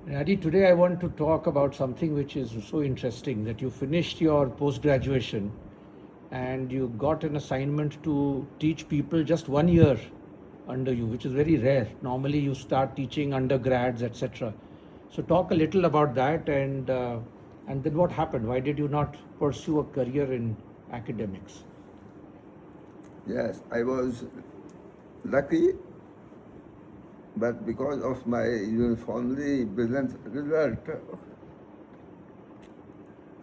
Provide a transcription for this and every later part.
Adi, today I want to talk about something which is so interesting that you finished your post graduation and you got an assignment to teach people just 1 year under you, which is very rare. Normally, you start teaching undergrads, etc. So, talk a little about that and then what happened? Why did you not pursue a career in academics? Yes, I was lucky, but because of my uniformly brilliant result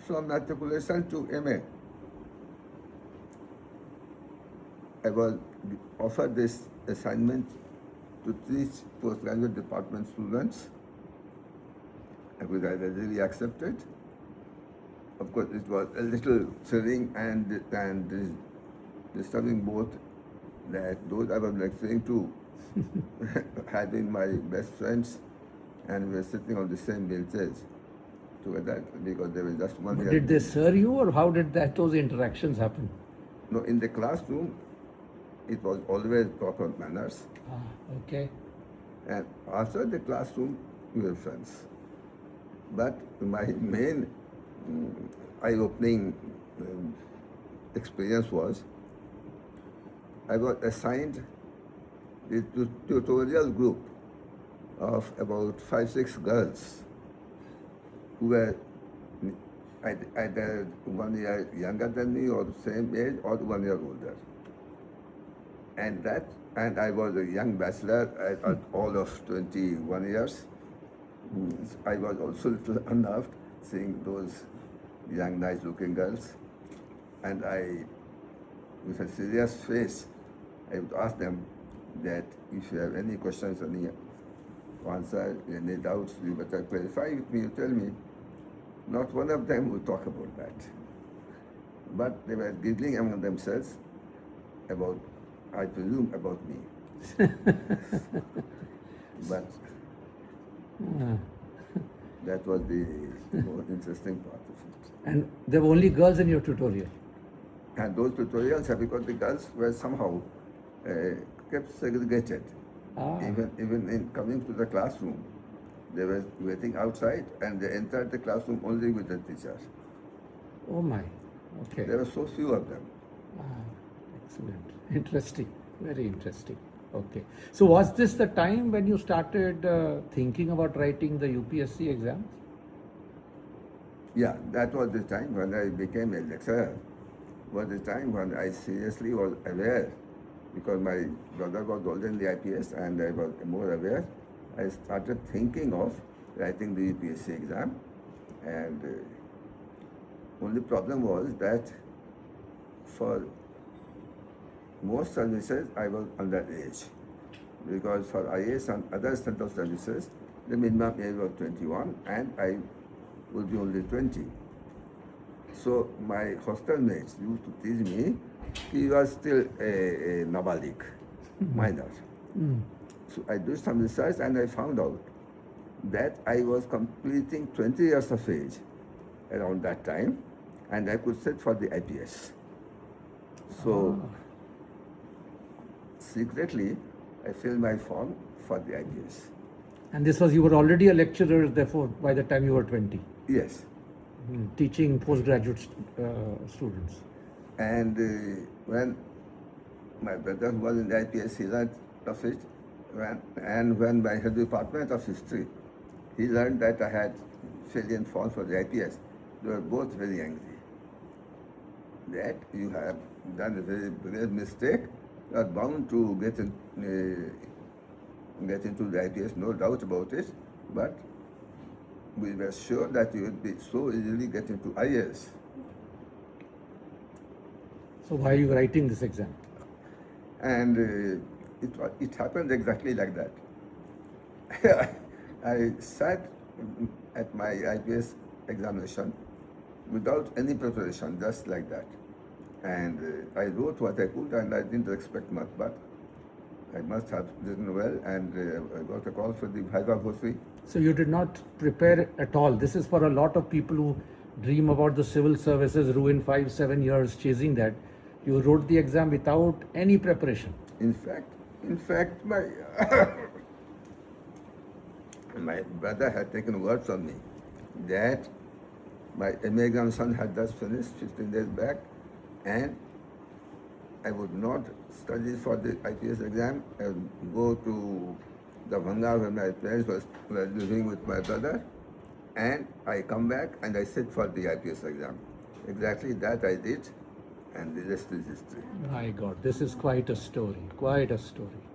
from matriculation to MA, I was offered this assignment to teach postgraduate department students, which I readily accepted. Of course, it was a little thrilling and disturbing both that those I was lecturing to had been my best friends and we were sitting on the same benches together because there was just one But year. did they sir you, or how did those interactions happen? No, in the classroom, it was always proper manners, Okay. and outside the classroom, we were friends. But my main eye-opening experience was I was assigned the tutorial group of about 5, 6 girls who were either 1 year younger than me or the same age or 1 year older. And I was a young bachelor at all of 21 years. I was also a little unnerved seeing those young, nice-looking girls, and I, with a serious face, I would ask them that if you have any questions, any answer, any doubts, you better clarify with me, you tell me. Not one of them would talk about that. But they were giggling among themselves about, I presume, about me. But that was the more interesting part of it. And there were only girls in your tutorial. And those tutorials are because the girls were somehow kept segregated. Even in coming to the classroom, they were waiting outside and they entered the classroom only with the teacher. Oh my. Okay. There were so few of them. Excellent. Interesting. Very interesting. Okay. So was this the time when you started thinking about writing the UPSC exams? Yeah, that was the time when I became a lecturer. Was the time when I seriously was aware, because my brother was also in the IPS and I was more aware. I started thinking of writing the UPSC exam, and only problem was that for most services I was underage, because for IAS and other central services the minimum age was 21 and I would be only 20. So my hostel mates used to tease me. He was still a nabalik, minor. So I did some research and I found out that I was completing 20 years of age around that time, and I could sit for the IPS. So secretly, I filled my form for the IPS. And this was, you were already a lecturer, therefore, by the time you were 20, Yes. teaching postgraduate students. And when my brother who was in the IPS, he learned of it, and when my head department of history, he learned that I had filled in form for the IPS, they were both very angry. That you have done a very grave mistake, you are bound to get into the IPS, no doubt about it, but we were sure that you would be so easily get into IAS. So why are you writing this exam? And it happened exactly like that. I sat at my IPS examination without any preparation, just like that. And I wrote what I could, and I didn't expect much, but I must have written well, and I got a call for the Viva Bhosri. So you did not prepare at all. This is for a lot of people who dream about the civil services, ruin 5, 7 years chasing that. You wrote the exam without any preparation. In fact, my My brother had taken word from me that my MA examination had just finished 15 days back, and I would not study for the IPS exam and go to the Banga where my parents were living with my brother, and I come back and I sit for the IPS exam. Exactly that I did, and the rest is history. My God, this is quite a story, quite a story.